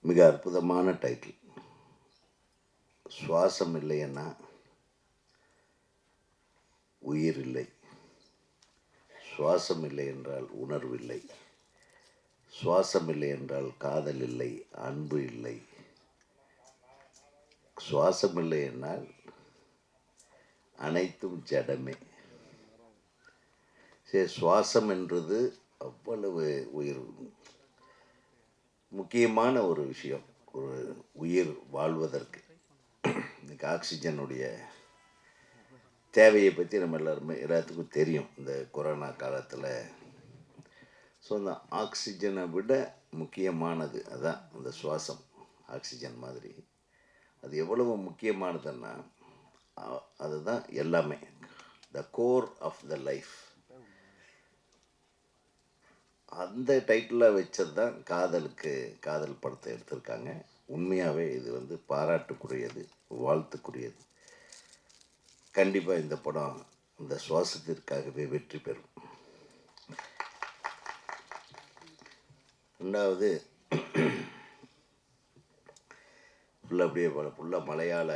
மிக அற்புதமான டைட்டில். சுவாசம் இல்லைன்னா உயிர் இல்லை, சுவாசம் இல்லை என்றால் உணர்வு இல்லை, சுவாசம் இல்லை என்றால் காதல் இல்லை, அன்பு இல்லை, சுவாசம் இல்லை என்றால் அனைத்தும் ஜடமே. சரி, சுவாசம் என்றது அவ்வளவு உயிர் முக்கியமான ஒரு விஷயம். ஒரு உயிர் வாழ்வதற்கு இன்னைக்கு ஆக்சிஜனுடைய தேவையை பற்றி நம்ம எல்லாத்துக்கும் தெரியும். இந்த கொரோனா காலத்தில் ஸோ அந்த ஆக்சிஜனை விட முக்கியமானது அதான் அந்த சுவாசம். ஆக்சிஜன் மாதிரி அது எவ்வளவு முக்கியமானதுன்னா அதுதான் எல்லாமே, the core of the life. அந்த டைட்டில் வச்சது தான் காதல் படத்தை எடுத்திருக்காங்க. உண்மையாகவே இது பாராட்டுக்குரியது, வாழ்த்துக்குரியது. கண்டிப்பாக இந்த படம் இந்த சுவாசத்திற்காகவே வெற்றி பெறும். ரெண்டாவது, அப்படியே ஃபுல்லாக மலையாள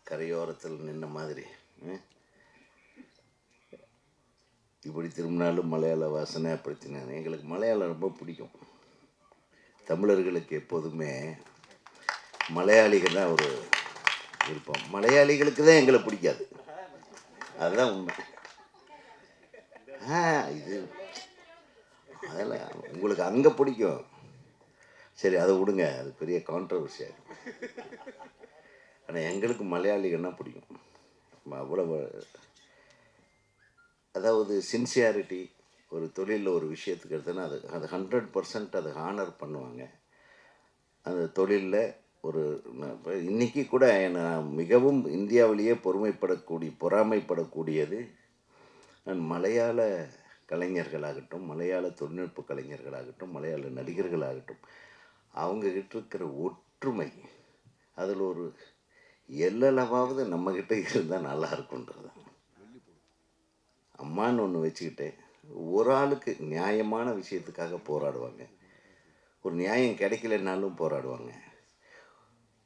கரையோரத்தில் நின்ன மாதிரி இப்படி திரும்பினாலும் மலையாள வாசனை பிரச்சனை. எங்களுக்கு மலையாளம் ரொம்ப பிடிக்கும். தமிழர்களுக்கு எப்போதுமே மலையாளிகள் தான் ஒரு விருப்பம். மலையாளிகளுக்கு தான் எங்களை பிடிக்காது, அதுதான் உண்மை. இது அதெல்லாம் உங்களுக்கு அங்கே பிடிக்கும், சரி அதை விடுங்க, அது பெரிய கான்ட்ரவர்சியாக இருக்கும். ஆனால் எங்களுக்கு மலையாளிகள்னா பிடிக்கும். அவ்வளவு அதாவது சின்சியாரிட்டி. ஒரு தொழிலில் ஒரு விஷயத்துக்கு எடுத்தோன்னா அது 100% அதை ஹானர் பண்ணுவாங்க. அந்த தொழிலில் ஒரு இன்றைக்கி கூட நான் மிகவும் இந்தியாவிலேயே பொறாமைப்படக்கூடியது மலையாள கலைஞர்களாகட்டும், மலையாள தொழில்நுட்ப கலைஞர்களாகட்டும், மலையாள நடிகர்களாகட்டும், அவங்கக்கிட்ட இருக்கிற ஒற்றுமை. அதில் ஒரு எல்லளவாவது நம்மக்கிட்ட இருந்தால் நல்லா இருக்குன்றது. அம்மான்னு ஒன்று வச்சுக்கிட்டு ஒரு ஆளுக்கு நியாயமான விஷயத்துக்காக போராடுவாங்க. ஒரு நியாயம் கிடைக்கலனாலும் போராடுவாங்க.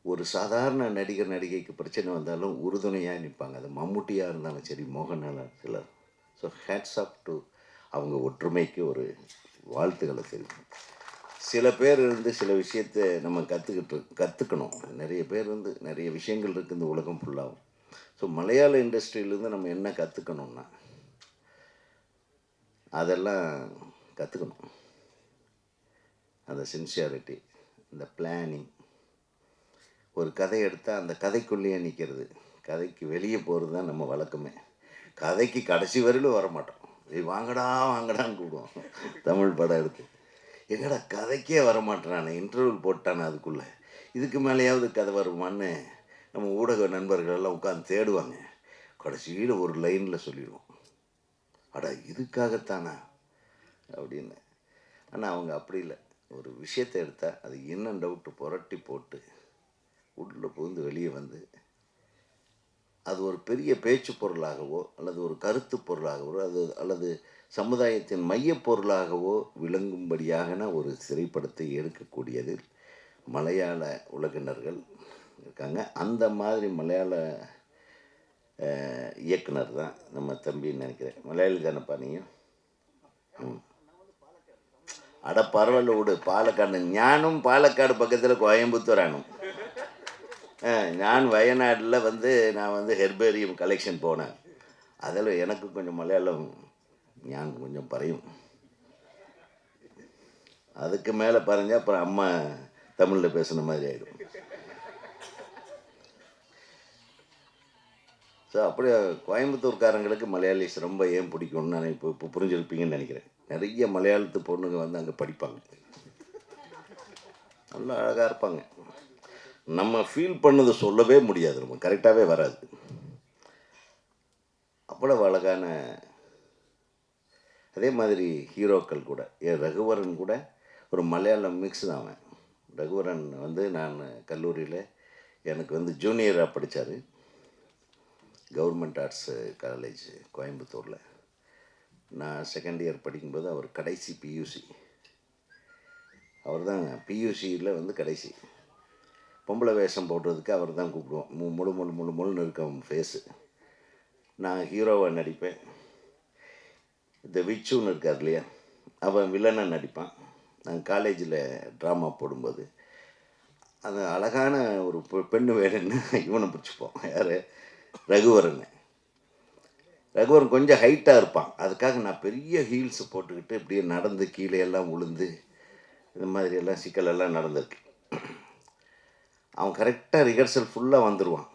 ஒரு சாதாரண நடிகர் நடிகைக்கு பிரச்சனை வந்தாலும் உறுதுணையாக நிற்பாங்க. அது மம்முட்டியாக இருந்தாலும் சரி, மோகன்லால், சிலர். ஸோ ஹேட்ஸ் ஆஃப் டு அவங்க ஒற்றுமைக்கு ஒரு வாழ்த்துக்களை தெரியும். சில பேர் சில விஷயத்தை நம்ம கற்றுக்கணும். நிறைய பேர் நிறைய விஷயங்கள் இருக்குது இந்த உலகம் ஃபுல்லாகும். ஸோ மலையாள இண்டஸ்ட்ரியிலேருந்து நம்ம என்ன கற்றுக்கணும்னா அதெல்லாம் கற்றுக்கணும். அந்த சின்சியாரிட்டி, இந்த பிளானிங். ஒரு கதை எடுத்தால் அந்த கதைக்குள்ளேயே நிற்கிறது, கதைக்கு வெளியே போகிறது தான் நம்ம வழக்கமே. கதைக்கு கடைசி வரையிலும் வரமாட்டோம். வாங்கடா வாங்கடான்னு கூடுவோம். தமிழ் படம் எடுத்து எங்கடா கதைக்கே வரமாட்டேறானே, இன்டர்வியூ போட்டானே, அதுக்குள்ளே இதுக்கு மேலேயாவது கதை வருமானு நம்ம ஊடக நண்பர்களெல்லாம் உட்காந்து தேடுவாங்க. கடைசியில் ஒரு லைனில் சொல்லிடுவோம், அடா இதுக்காகத்தானா அப்படின்னு. ஆனால் அவங்க அப்படி இல்லை. ஒரு விஷயத்தை எடுத்தால் அது இன்னும் டவுட்டு புரட்டி போட்டு உள்ளே புகுந்து வெளியே வந்து அது ஒரு பெரிய பேச்சு பொருளாகவோ அல்லது ஒரு கருத்து பொருளாகவோ அல்லது சமுதாயத்தின் மையப்பொருளாகவோ விளங்கும்படியான ஒரு திரைப்படத்தை எடுக்கக்கூடியது மலையாள உலகினர்கள் இருக்காங்க. அந்த மாதிரி மலையாள இயக்குனர் தான் நம்ம தம்பின்னு நினைக்கிறேன். மலையாளி தானப்பா நீயும்? அட பரவாயில்ல விடு. பாலக்காடு, ஞானும் பாலக்காடு பக்கத்தில் கோயம்புத்தூரானும். நான் வயநாட்டில் நான் ஹெர்பேரியம் கலெக்ஷன் போனேன். அதில் எனக்கு கொஞ்சம் மலையாளம் ஞான் கொஞ்சம் பறையும். அதுக்கு மேலே பாருங்க, அப்புறம் அம்மா தமிழில் பேசுன மாதிரி ஆகிடும். ஸோ அப்படியே கோயம்புத்தூர்காரங்களுக்கு மலையாளிஸ் ரொம்ப ஏன் பிடிக்கும்னு நான் இப்போ புரிஞ்சிருப்பீங்கன்னு நினைக்கிறேன். நிறைய மலையாளத்து பொண்ணுங்க அங்கே படிப்பாங்க, நல்லா அழகாக இருப்பாங்க. நம்ம ஃபீல் பண்ணது சொல்லவே முடியாது, நம்ம கரெக்டாகவே வராது. அவ்வளவு அழகான. அதே மாதிரி ஹீரோக்கள் கூட, ரகுவரன் கூட ஒரு மலையாளம் மிக்ஸ் தான் அவன். ரகுவரன் நான் கல்லூரியில் எனக்கு ஜூனியராக படித்தார். கவர்மெண்ட் ஆர்ட்ஸ் காலேஜ் கோயம்புத்தூரில். நான் செகண்ட் இயர் படிக்கும்போது அவர் கடைசி பியூசி. அவர் தான் பியூசியில் வந்து கடைசி பொம்பளை வேஷம் போடுறதுக்கு அவர் தான் கூப்பிடுவோம். முழுன்னு இருக்கும் ஃபேஸு. நான் ஹீரோவை நடிப்பேன். இந்த விச்சுன்னு இருக்கார் இல்லையா, அவன் வில்லனை நடிப்பான். நாங்கள் காலேஜில் ட்ராமா போடும்போது அது அழகான ஒரு பெண்ணு வேணும்னு இவனை பிடிச்சிப்போம். யார்? ரகுவரன். ரகுவரன் கொஞ்சம் ஹைட்டாக இருப்பான். அதுக்காக நான் பெரிய ஹீல்ஸ் போட்டுக்கிட்டு இப்படியே நடந்து கீழே எல்லாம் உளுந்து இந்த மாதிரியெல்லாம் சிக்கலெல்லாம் நடந்திருக்கு. அவன் கரெக்டாக ரிஹர்சல் ஃபுல்லாக வந்துடுவான்.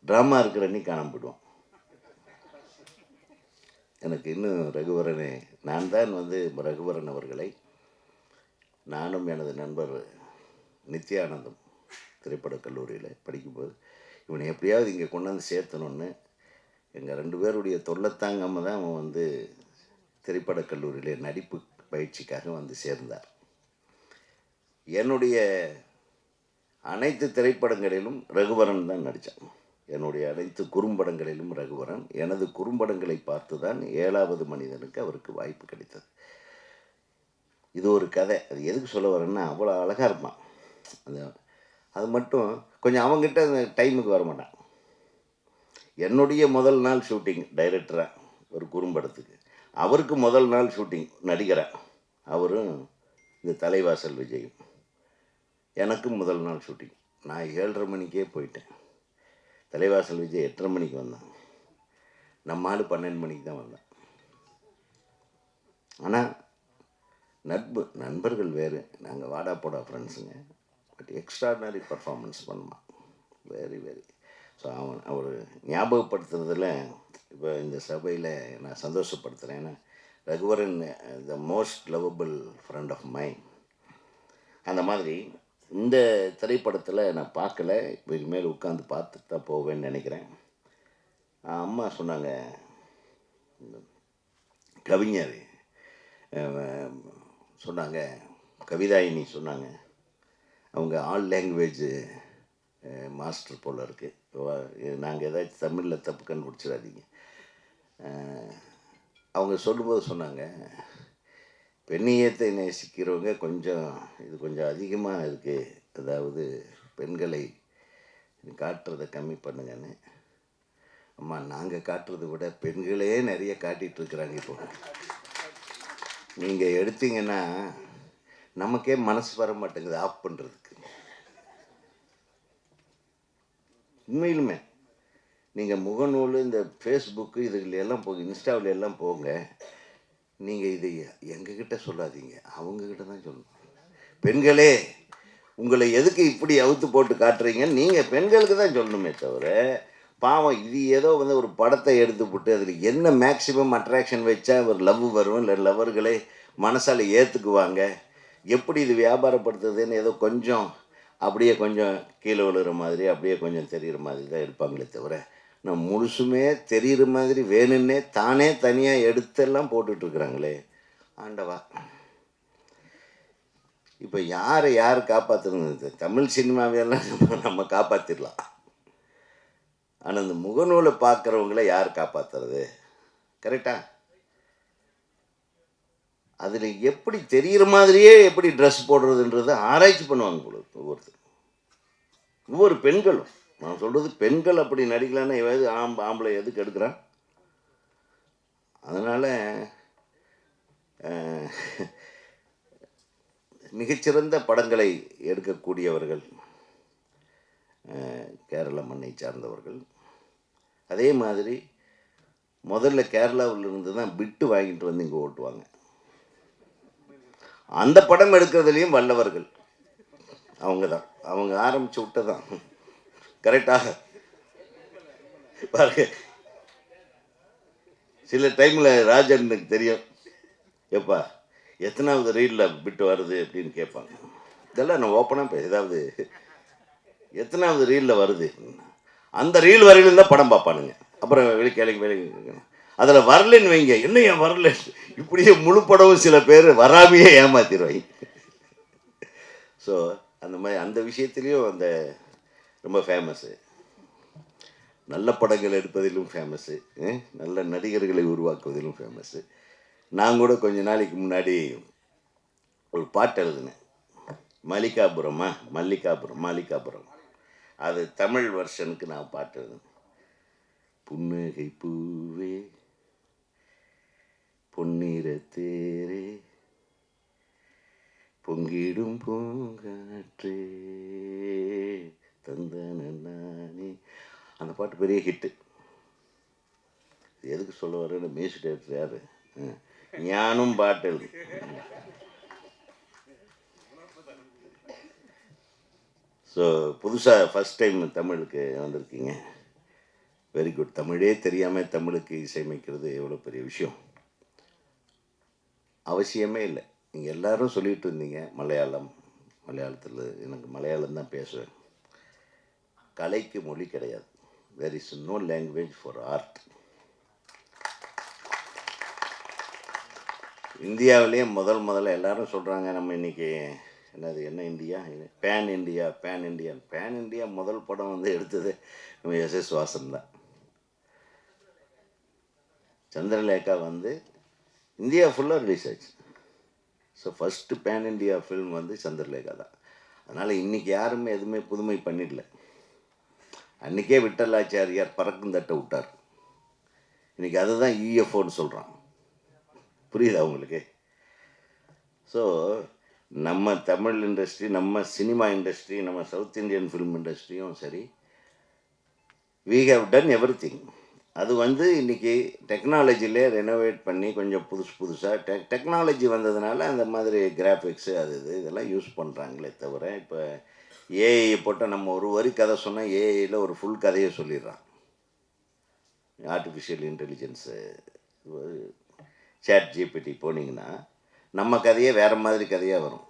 ட்ராமா இருக்கிற அன்னைக்கு காணாமல் போயிடுவான். எனக்கு இன்னும் ரகுவரனே, நான் தான் வந்து ரகுவரன் அவர்களை, நானும் எனது நண்பர் நித்யானந்தம் திரைப்படக் கல்லூரியில் படிக்கும்போது இவனை எப்படியாவது இங்கே கொண்டாந்து சேர்த்தணுன்னு எங்கள் 2 பேருடைய தொல்லைத்தாங்காமல் தான் அவன் வந்து திரைப்படக் கல்லூரியில் நடிப்பு பயிற்சிக்காக வந்து சேர்ந்தார். என்னுடைய அனைத்து திரைப்படங்களிலும் ரகுவரன் தான் நடித்தான். என்னுடைய அனைத்து குறும்படங்களிலும் ரகுவரன். எனது குறும்படங்களை பார்த்து தான் 7வது மனிதனுக்கு அவருக்கு வாய்ப்பு கிடைத்தது. இது ஒரு கதை. அது எதுக்கு சொல்ல வரேன்னா, அவ்வளோ அழகாக இருப்பான். அது மட்டும் கொஞ்சம் அவங்ககிட்ட அந்த டைமுக்கு வர மாட்டான். என்னுடைய முதல் நாள் ஷூட்டிங் டைரக்டராக ஒரு குறும்படத்துக்கு, அவருக்கு முதல் நாள் ஷூட்டிங் நடிகராக, அவரும் இந்த தலைவாசல் விஜயும். எனக்கும் முதல் நாள் ஷூட்டிங். நான் 7:30 மணிக்கே போயிட்டேன். தலைவாசல் விஜய் 8:30 மணிக்கு வந்தான். நம்ம ஆள் 12 மணிக்கு தான் வந்தான். ஆனால் நண்பர்கள் வேறு. நாங்கள் வாடா போடா ஃப்ரெண்ட்ஸுங்க. பட் எக்ஸ்ட்ராடினரி பர்ஃபார்மன்ஸ் பண்ணுவான். Very very. ஸோ அவர் ஞாபகப்படுத்துறதில் இப்போ இந்த சபையில் நான் சந்தோஷப்படுத்துகிறேன். ஏன்னா Raghuvaran the most lovable friend of mind. அந்த மாதிரி இந்த திரைப்படத்தில் நான் பார்க்கல. இப்போ இனிமேல் உட்காந்து பார்த்துட்டு தான் போவேன்னு நினைக்கிறேன். அம்மா சொன்னாங்க, கவிஞர் சொன்னாங்க, கவிதாயினி சொன்னாங்க, அவங்க ஆல் லாங்குவேஜ் மாஸ்டர் போல் இருக்குது. நாங்கள் ஏதாச்சும் தமிழில் தப்பு கண்டுபிடிச்சிடாதீங்க. அவங்க சொல்லும்போது சொன்னாங்க, பெண்ணியத்தை நேசிக்கிறவங்க கொஞ்சம் அதிகமாக இருக்குது, அதாவது பெண்களை காட்டுறதை கம்மி பண்ணுங்கன்னு. அம்மா, நாங்கள் காட்டுறதை விட பெண்களே நிறைய காட்டிகிட்ருக்குறாங்க. இப்போ நீங்கள் எடுத்தீங்கன்னா நமக்கே மனசு வர மாட்டேங்குது ஆஃப் பண்ணுறதுக்கு. உண்மையிலுமே நீங்கள் முகநூல், இந்த ஃபேஸ்புக்கு, இதுல எல்லாம் போங்க, இன்ஸ்டாவில் எல்லாம் போங்க. நீங்கள் இதை எங்ககிட்ட சொல்லாதீங்க, அவங்கக்கிட்ட தான் சொல்லணும். பெண்களே, உங்களை எதுக்கு இப்படி அவுத்து போட்டு காட்டுறீங்கன்னு நீங்கள் பெண்களுக்கு தான் சொல்லணுமே தவிர, பாவம் இது ஏதோ வந்து ஒரு படத்தை எடுத்து போட்டு அதில் என்ன மேக்சிமம் அட்ராக்ஷன் வச்சா ஒரு லவ் வரும், இல்லை லவர்களை மனசால் ஏற்றுக்குவாங்க, எப்படி இது வியாபாரப்படுத்துறதுன்னு ஏதோ கொஞ்சம் அப்படியே கொஞ்சம் கீழே விழுகிற மாதிரி, அப்படியே கொஞ்சம் தெரிகிற மாதிரி தான் எடுப்பாங்களே தவிர, நான் முழுசுமே தெரிகிற மாதிரி வேணும்னே தானே தனியாக எடுத்தெல்லாம் போட்டுட்ருக்குறாங்களே ஆண்டவா. இப்போ யார் காப்பாற்றுறது? தமிழ் சினிமாவையெல்லாம் நம்ம காப்பாற்றிடலாம். ஆனால் இந்த முகநூலை பார்க்குறவங்கள யார் காப்பாற்றுறது? கரெக்டா? அதில் எப்படி தெரிகிற மாதிரியே எப்படி ட்ரெஸ் போடுறதுன்றதை ஆராய்ச்சி பண்ணுவாங்க போல ஒவ்வொரு பெண்களும். நான் சொல்கிறது பெண்கள் அப்படி நடிக்கலான்னா எது ஆம்பளை எதுக்கு எடுக்கிறான்? அதனால் மிகச்சிறந்த படங்களை எடுக்கக்கூடியவர்கள் கேரள மண்ணை சார்ந்தவர்கள். அதே மாதிரி முதல்ல கேரளாவிலிருந்து தான் பிட்டு வாங்கிட்டு வந்து இங்கே ஓட்டுவாங்க. அந்த படம் எடுக்கிறதுலையும் வல்லவர்கள் அவங்க தான். அவங்க ஆரம்பித்து விட்டதான். கரெக்டாக பாருங்க. சில டைமில் ராஜனுக்கு தெரியும், எப்பா எத்தனாவது ரீலில் பிட்டு வருது அப்படின்னு கேட்பாங்க. இதெல்லாம் நான் ஓப்பனாக ஏதாவது எத்தனாவது ரீலில் வருது, அந்த ரீல் வரையிலும் தான் படம் பார்ப்பானுங்க. அப்புறம் வேலைக்கு அதில் வரலன்னு வைங்க, என்ன ஏன் வரல, இப்படியே முழு படமும் சில பேர் வராமையே ஏமாத்திடுவாங்க. ஸோ அந்த மாதிரி அந்த விஷயத்துலேயும் அந்த ரொம்ப ஃபேமஸ்ஸு. நல்ல படங்கள் எடுப்பதிலும் ஃபேமஸ்ஸு, நல்ல நடிகர்களை உருவாக்குவதிலும் ஃபேமஸ்ஸு. நான் கூட கொஞ்ச நாளைக்கு முன்னாடி ஒரு பாட்டு எழுதினேன். மல்லிகாபுரம். அது தமிழ் வெர்ஷனுக்கு நான் பாட்டு எழுதுனேன். புன்னகை பூவே பொன்னிற தேரே பொங்கிடும் பூங்காற்றே தந்தன நானே. அந்த பாட்டு பெரிய ஹிட்டு. எதுக்கு சொல்ல வரேன்னு மியூசிக் டைரக்டர் யார்? ஞானும் பாட்டு எழுது. ஸோ புதுசாக ஃபஸ்ட் டைம் தமிழுக்கு வந்திருக்கீங்க. Very good. தமிழே தெரியாமல் தமிழுக்கு இசையமைக்கிறது எவ்வளோ பெரிய விஷயம். அவசியமே இல்லை. நீங்கள் எல்லோரும் சொல்லிகிட்டு இருந்தீங்க மலையாளத்தில் எனக்கு மலையாளம் தான் பேசுவேன். கலைக்கு மொழி கிடையாது. there is no language for art. இந்தியாவிலேயே முதல்ல எல்லாரும் சொல்கிறாங்க நம்ம இன்றைக்கி என்ன இந்தியா, பேன் இண்டியா முதல் படம் வந்து எடுத்தது நம்ம எஸ்.எஸ். வாசன் தான். சந்திரலேகா வந்து இந்தியா ஃபுல்லாக ரிலீஸ் ஆச்சு. So first pan India film வந்து சந்திரலேகா தான். அதனால் இன்றைக்கி யாருமே எதுவுமே புதுமை பண்ணிடல. அன்றைக்கே விட்டலாச்சாரியார் பறக்கும் தட்டை விட்டார். இன்றைக்கி அதுதான் யூஎஃப்ஓன்னு சொல்கிறான். புரியுதா உங்களுக்கு? ஸோ நம்ம தமிழ் இண்டஸ்ட்ரி, நம்ம சினிமா இண்டஸ்ட்ரி, நம்ம சவுத் இண்டியன் ஃபிலிம் இண்டஸ்ட்ரியும் சரி, we have done everything. அது வந்து இன்றைக்கி டெக்னாலஜிலே ரெனோவேட் பண்ணி கொஞ்சம் புதுசாக டெக்னாலஜி வந்ததுனால அந்த மாதிரி கிராஃபிக்ஸு அது இதெல்லாம் யூஸ் பண்ணுறாங்களே தவிர, இப்போ ஏஐ போட்டால் நம்ம ஒரு வரி கதை சொன்னால் ஏஐயில் ஒரு ஃபுல் கதையை சொல்லிடுறான். ஆர்டிஃபிஷியல் இன்டெலிஜென்ஸு சாட் ஜிபிடி போனீங்கன்னா நம்ம கதையே வேறு மாதிரி கதையாக வரும்.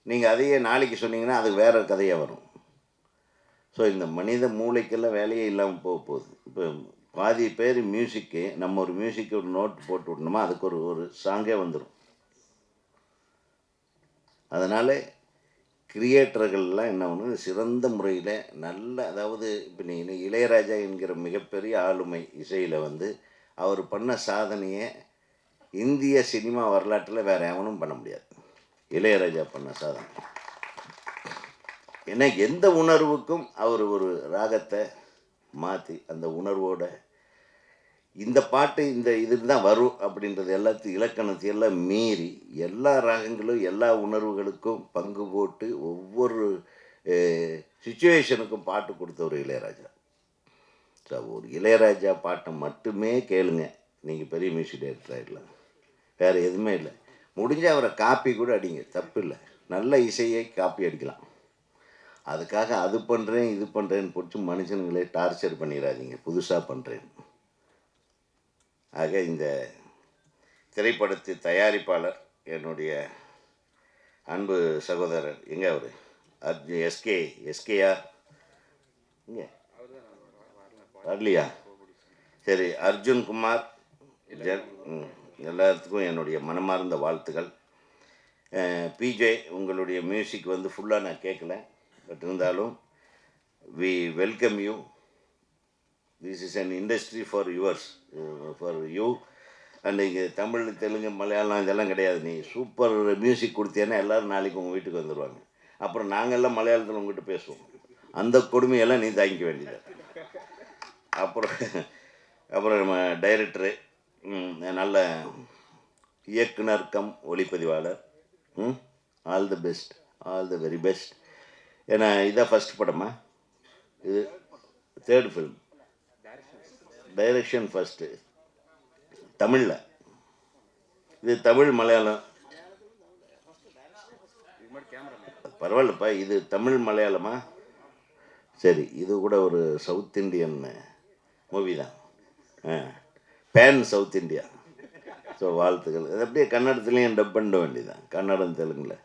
நீங்கள் அதையே நாளைக்கு சொன்னீங்கன்னா அது வேறு கதையாக வரும். ஸோ இந்த மனித மூளைக்கெல்லாம் வேலையே இல்லாமல் போகுது. இப்போ பாதி பேர் மியூசிக்கு, நம்ம ஒரு மியூசிக்கு ஒரு நோட் போட்டு விட்டோமா அதுக்கு ஒரு சாங்கே வந்துடும். அதனால் கிரியேட்டர்கள்லாம் என்ன ஒன்று சிறந்த முறையில் நல்ல, அதாவது இப்போ நீங்கள் இளையராஜா என்கிற மிகப்பெரிய ஆளுமை இசையில் வந்து அவர் பண்ண சாதனையை இந்திய சினிமா வரலாற்றில் வேறு எவனும் பண்ண முடியாது. இளையராஜா பண்ண சாதனை. ஏன்னா எந்த உணர்வுக்கும் அவர் ஒரு ராகத்தை மாற்றி அந்த உணர்வோட இந்த பாட்டு இந்த இதுன்னு தான் வரும் அப்படின்றது எல்லாத்தையும் இலக்கணத்தையெல்லாம் மீறி எல்லா ராகங்களும் எல்லா உணர்வுகளுக்கும் பங்கு போட்டு ஒவ்வொரு சுச்சுவேஷனுக்கும் பாட்டு கொடுத்த ஒரு இளையராஜா. ஸோ ஒரு இளையராஜா பாட்டை மட்டுமே கேளுங்க, நீங்கள் பெரிய மியூசிக் டைரக்டர் ஆகிடலாம். வேறு எதுவுமே இல்லை. முடிஞ்ச அவரை காப்பி கூட அடிங்க, தப்பு இல்லை. நல்ல இசையை காப்பி அடிக்கலாம். அதுக்காக அது பண்ணுறேன் இது பண்ணுறேன்னு பிடிச்சி மனுஷனுங்களே டார்ச்சர் பண்ணிடாதீங்க. புதுசாக பண்ணுறேன். ஆக இந்த திரைப்படத்து தயாரிப்பாளர் என்னுடைய அன்பு சகோதரர், எங்கே அவர் எஸ்கேஆர் இங்கே வரலையா? சரி, அர்ஜுன் குமார் எல்லாத்துக்கும் என்னுடைய மனமார்ந்த வாழ்த்துக்கள். பிஜே, உங்களுடைய மியூசிக் வந்து ஃபுல்லாக நான் கேட்கல, பட் இருந்தாலும் we welcome you. This is an industry for you. And இங்கே தமிழ், தெலுங்கு, மலையாளம் இதெல்லாம் கிடையாது. நீ சூப்பர் மியூசிக் கொடுத்தேன்னா எல்லோரும் நாளைக்கு உங்கள் வீட்டுக்கு வந்துடுவாங்க. அப்புறம் நாங்கள்லாம் மலையாளத்தில் உங்கள்கிட்ட பேசுவோம். அந்த கொடுமையெல்லாம் நீ தாங்கிக்க வேண்டியது. அப்புறம் நம்ம டைரக்டரு, நல்ல இயக்குனர் கம் ஒளிப்பதிவாளர், all the best, all the very best. ஏன்னா இதான் ஃபஸ்ட் படமா? இது தேர்ட் ஃபில்ம். டைரக்ஷன் ஃபஸ்ட்டு தமிழில். இது தமிழ் மலையாளம் பரவாயில்லப்பா. இது தமிழ் மலையாளமா? சரி, இது கூட ஒரு சவுத் இண்டியன் மூவி தான். Pan south India. ஸோ வாழ்த்துக்கள். அது அப்படியே கன்னடத்துலேயும் டப் பண்ண வேண்டியதான், கன்னடம் தெலுங்கில்.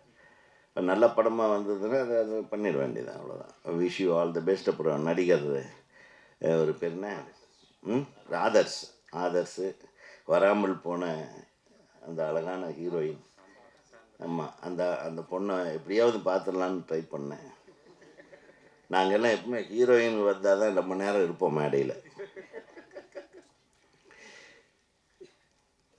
இப்போ நல்ல படமாக வந்ததுன்னா அது பண்ணிட வேண்டியதான், அவ்வளோதான். Wish you all the best. அப்புறம் நடிகர் ஒரு பேர் என்ன, ஆதர்ஸு வராமல் போன அந்த அழகான ஹீரோயின். ஆமாம், அந்த பொண்ணை எப்படியாவது பார்த்துடலான்னு ட்ரை பண்ணேன். நாங்கள்லாம் எப்பவுமே ஹீரோயின் வந்தால் தான் நம்ம நேரம் இருப்போம் மேடையில்.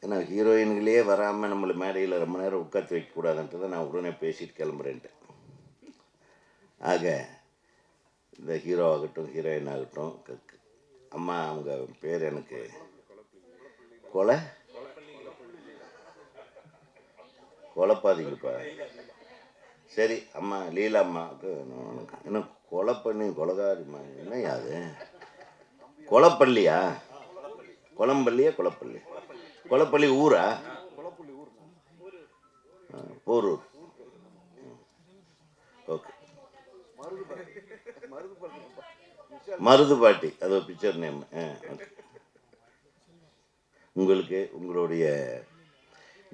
ஏன்னா ஹீரோயின்களே வராமல் நம்மளை மேடையில் ரொம்ப நேரம் உட்காந்து வைக்கக்கூடாதுன்ட்டு தான் நான் உடனே பேசிட்டு கிளம்புறேன்ட்டு. ஆக இந்த ஹீரோ ஆகட்டும் ஹீரோயின் ஆகட்டும், அம்மா அவங்க பேர் எனக்கு கொலைப்பாதீங்கப்பா. சரி அம்மா லீலா அம்மாவுக்கு என்ன கொலை பண்ணி கொலகாரிம்மா என்ன யாது கொலப்பள்ளியா? கொலம்பள்ளியா கொலப்பள்ளி? கொலப்பள்ளி ஊரா? போரூர். ஓகே. மருதுபாட்டி, அது ஒரு பிக்சர் நேம். ஓகே. உங்களுக்கு உங்களுடைய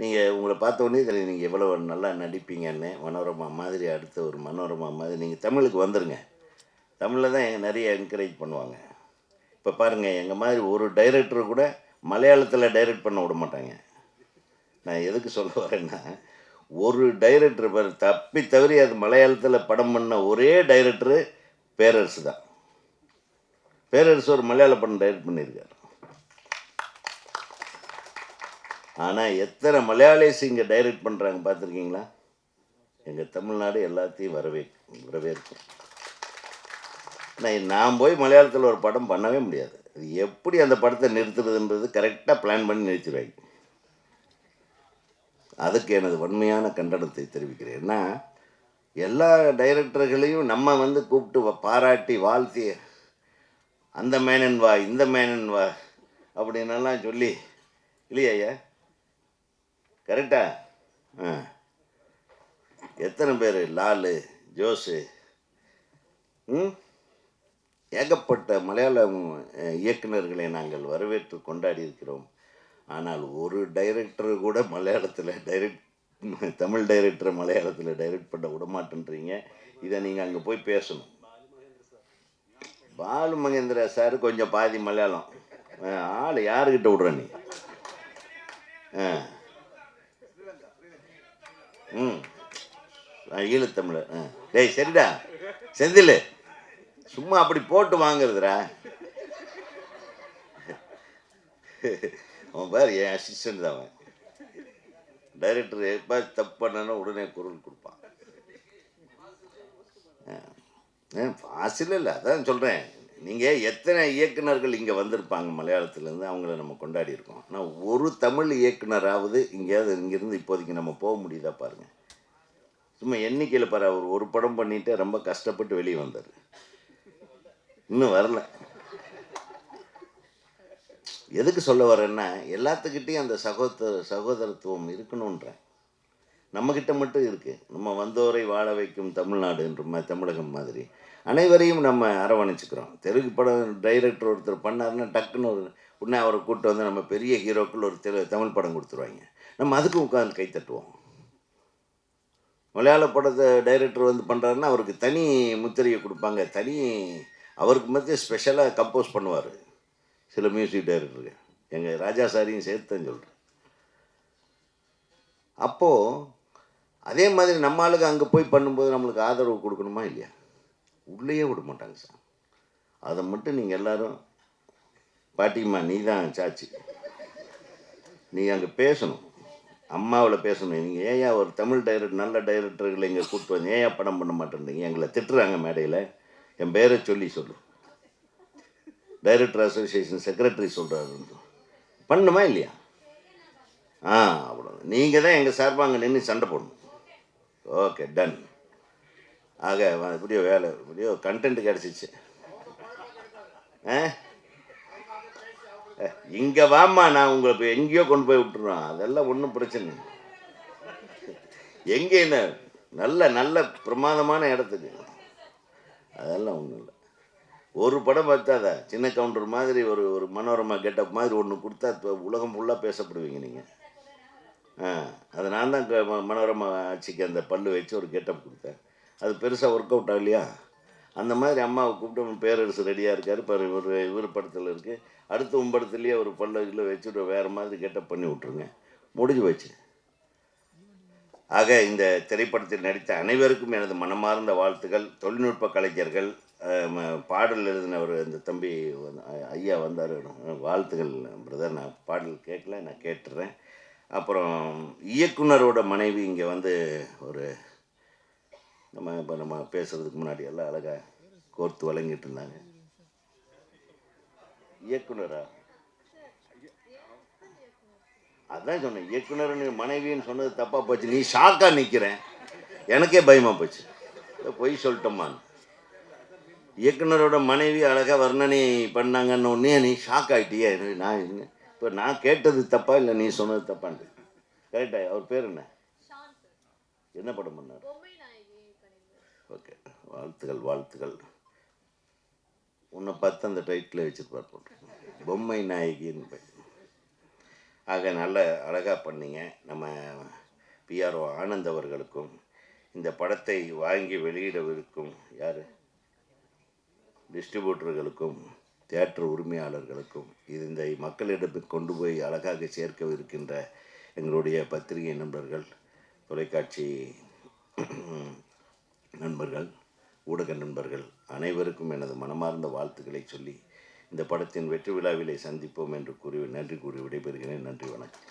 நீங்கள் உங்களை பார்த்த உடனே தெரியும் நீங்கள் எவ்வளோ நல்லா நடிப்பீங்கன்னு. மனோரமா மாதிரி, அடுத்த ஒரு மனோரமா மாதிரி நீங்கள் தமிழுக்கு வந்துடுங்க. தமிழில் தான் நிறைய என்கரேஜ் பண்ணுவாங்க. இப்போ பாருங்கள், எங்கள் மாதிரி ஒரு டைரக்டர் கூட மலையாளத்தில் டைரக்ட் பண்ண விட மாட்டாங்க. நான் எதுக்கு சொல்ல வரேன்னா, ஒரு டைரக்டர் தப்பி தவறி அது மலையாளத்தில் படம் பண்ண ஒரே டைரக்டரு பேரரசு தான். பேரரசு ஒரு மலையாள படம் டைரக்ட் பண்ணியிருக்கார். ஆனால் எத்தனை மலையாளிஸ் இங்கே டைரக்ட் பண்ணுறாங்க பார்த்துருக்கீங்களா? எங்கள் தமிழ்நாடு எல்லாத்தையும் வரவேற்கும். நான் போய் மலையாளத்தில் ஒரு படம் பண்ணவே முடியாது. அது எப்படி அந்த படத்தை நிறுத்துறதுன்றது கரெக்டாக பிளான் பண்ணி நிறுத்திடுவாங்க. அதுக்கு எனது வன்மையான கண்டனத்தை தெரிவிக்கிறேன். ஏன்னா எல்லா டைரக்டர்களையும் நம்ம கூப்பிட்டு பாராட்டி வாழ்த்தி அந்த மேனன் வா இந்த மேனன் வா அப்படின்னெல்லாம் சொல்லி இல்லையா ஐயா? கரெக்டா? எத்தனை பேர் லாலு, ஜோஸு, ஏகப்பட்ட மலையாளம் இயக்குநர்களை நாங்கள் வரவேற்று கொண்டாடி இருக்கிறோம். ஆனால் ஒரு டைரக்டர் கூட மலையாளத்தில் தமிழ் டைரக்டரை மலையாளத்தில் டைரக்ட் பண்ண விடமாட்டேன்றீங்க. இதை நீங்கள் அங்கே போய் பேசணும். பாலு மகேந்திரா சார் கொஞ்சம் பாதி மலையாளம். ஆள் யாருக்கிட்ட விட்ற நீ? ஈழத்தமிழர். டேய் சரிடா செந்தில், சும்மா அப்படி போட்டு வாங்குறதுடா. அவன் பாரு என் அசிஸ்டன்ட் தான். அவன் டைரக்டர் எப்போ தப்பு பண்ணாலும் உடனே குரல் கொடுப்பான். ஃபாசில் இல்லை, அதான் சொல்கிறேன். நீங்கள் எத்தனை இயக்குநர்கள் இங்கே வந்திருப்பாங்க மலையாளத்துலேருந்து, அவங்கள நம்ம கொண்டாடி இருக்கோம். ஆனால் ஒரு தமிழ் இயக்குனராவது இங்கேயாவது இங்கேருந்து இப்போதைக்கு நம்ம போக முடியுதா பாருங்கள். சும்மா எண்ணிக்கையில் பாரு, அவர் ஒரு படம் பண்ணிவிட்டு ரொம்ப கஷ்டப்பட்டு வெளியே வந்தார், இன்னும் வரல. எதுக்கு சொல்ல வரேன்னா, எல்லாத்துக்கிட்டையும் அந்த சகோதரத்துவம் இருக்கணுன்றேன். நம்மக்கிட்ட மட்டும் இருக்குது. நம்ம வந்தோரை வாழ வைக்கும் தமிழ்நாடுன்ற தமிழகம் மாதிரி அனைவரையும் நம்ம அரவணைச்சிக்கிறோம். தெலுங்கு படம் டைரக்டர் ஒருத்தர் பண்ணாருன்னா டக்குன்னு உடனே அவரை கூப்பிட்டு நம்ம பெரிய ஹீரோக்கள் ஒரு தமிழ் படம் கொடுத்துருவாங்க. நம்ம அதுக்கு உட்காந்து கை தட்டுவோம். மலையாள படத்தை டைரக்டர் பண்ணுறாருன்னா அவருக்கு தனி முத்திரையை கொடுப்பாங்க. அவருக்கு மத்திய ஸ்பெஷலாக கம்போஸ் பண்ணுவார் சில மியூசிக் டைரக்டருக்கு. எங்கள் ராஜா சாரியும் சேர்த்துன்னு சொல்கிறேன். அப்போது அதே மாதிரி நம்ம ஆளுக்கு அங்கே போய் பண்ணும்போது நம்மளுக்கு ஆதரவு கொடுக்கணுமா இல்லையா? உள்ளேயே விட மாட்டாங்க சார். அதை மட்டும் நீங்கள் எல்லோரும், பாட்டிம்மா நீ தான் சாச்சி, நீ அங்கே பேசணும், அம்மாவில் பேசணும். நீங்கள் ஏயா ஒரு தமிழ் நல்ல டைரக்டர்களை இங்கே கூப்பிட்டு வந்து ஏன் படம் பண்ண மாட்டேன்றீங்க? எங்களை திட்டுறாங்க மேடையில். என் பேரை சொல்லு, டைரக்டர் அசோசியேஷன் செக்ரட்டரி சொல்கிறாரு. பண்ணுமா இல்லையா? அவ்வளோ. நீங்கள் தான் எங்கள் சார்பாக அங்கே நின்று சண்டை போடணும். Okay done. ஆக இப்படியோ வேலை, இப்படியோ கண்டென்ட் கிடச்சிச்சு. இங்கே வாம்மா, நான் உங்களுக்கு எங்கேயோ கொண்டு போய் விட்டுருவேன். அதெல்லாம் ஒன்றும் பிரச்சனை. எங்கே என்ன நல்ல நல்ல பிரமாதமான இடத்துக்கு, அதெல்லாம் ஒன்றும் இல்லை. ஒரு படம் பார்த்தாதா சின்ன கவுண்டர் மாதிரி ஒரு மனோரமா கெட்டப் மாதிரி ஒன்று கொடுத்தா உலகம் ஃபுல்லாக பேசப்படுவீங்க நீங்கள். அது நான் தான் மனோரமா ஆட்சிக்கு அந்த பல்லு வச்சு ஒரு கெட்டப் கொடுத்தேன். அது பெருசாக ஒர்க் அவுட் ஆகலையா? அந்த மாதிரி அம்மாவை கூப்பிட்டு பேரரசு ரெடியாக இருக்கார். இப்போ இவர் படத்தில் இருக்குது, அடுத்து படத்துலேயே ஒரு பல்லில் வச்சுட்டு வேறு மாதிரி கெட்டப் பண்ணி விட்ருங்க, முடிஞ்சு போச்சு. ஆக இந்த திரைப்படத்தில் நடித்த அனைவருக்கும் எனது மனமார்ந்த வாழ்த்துக்கள். தொழில்நுட்ப கலைஞர்கள், பாடல் எழுதினவர் இந்த தம்பி ஐயா வந்தார், வாழ்த்துக்கள் பிரதர். நான் பாடல் கேட்கல, நான் கேட்டுறேன். அப்புறம் இயக்குனரோட மனைவி இங்கே வந்து ஒரு நம்ம பேசுகிறதுக்கு முன்னாடி எல்லாம் அழகாக கோர்த்து வழங்கிட்டு இருந்தாங்க. இயக்குனரா? அதான் சொன்னேன், இயக்குனர்னு மனைவின்னு சொன்னது தப்பாக போச்சு. நீ ஷாக்காக நிற்கிறேன், எனக்கே பயமாக போச்சு. பொய் சொல்லிட்டோம்மான். இயக்குனரோட மனைவி அழகாக வர்ணனை பண்ணாங்கன்னு ஒன்னே நீ ஷாக் ஆகிட்டியே. இப்போ நான் கேட்டது தப்பா இல்லை நீ சொன்னது தப்பான்ட்டு? கரெக்டா? அவர் பேர் என்ன? என்ன படம் பண்ணார்? ஓகே, வாழ்த்துக்கள். உன்னை பார்த்து அந்த டைட்டில் வச்சுருப்பார் போட்டு, பொம்மை நாயகின்னு. ஆக நல்ல அழகாக பண்ணீங்க. நம்ம பிஆர்ஓ ஆனந்த் அவர்களுக்கும் இந்த படத்தை வாங்கி வெளியிடவிருக்கும் யார் டிஸ்ட்ரிபியூட்டர்களுக்கும் தியேட்டர் உரிமையாளர்களுக்கும் இந்த மக்களிடம் கொண்டு போய் அழகாக சேர்க்கவிருக்கின்ற எங்களுடைய பத்திரிகை நண்பர்கள், தொலைக்காட்சி நண்பர்கள், ஊடக நண்பர்கள் அனைவருக்கும் எனது மனமார்ந்த வாழ்த்துக்களை சொல்லி இந்த படத்தின் வெற்றி விழாவிலே சந்திப்போம் என்று கூறி நன்றி கூறி விடைபெறுகிறேன். நன்றி, வணக்கம்.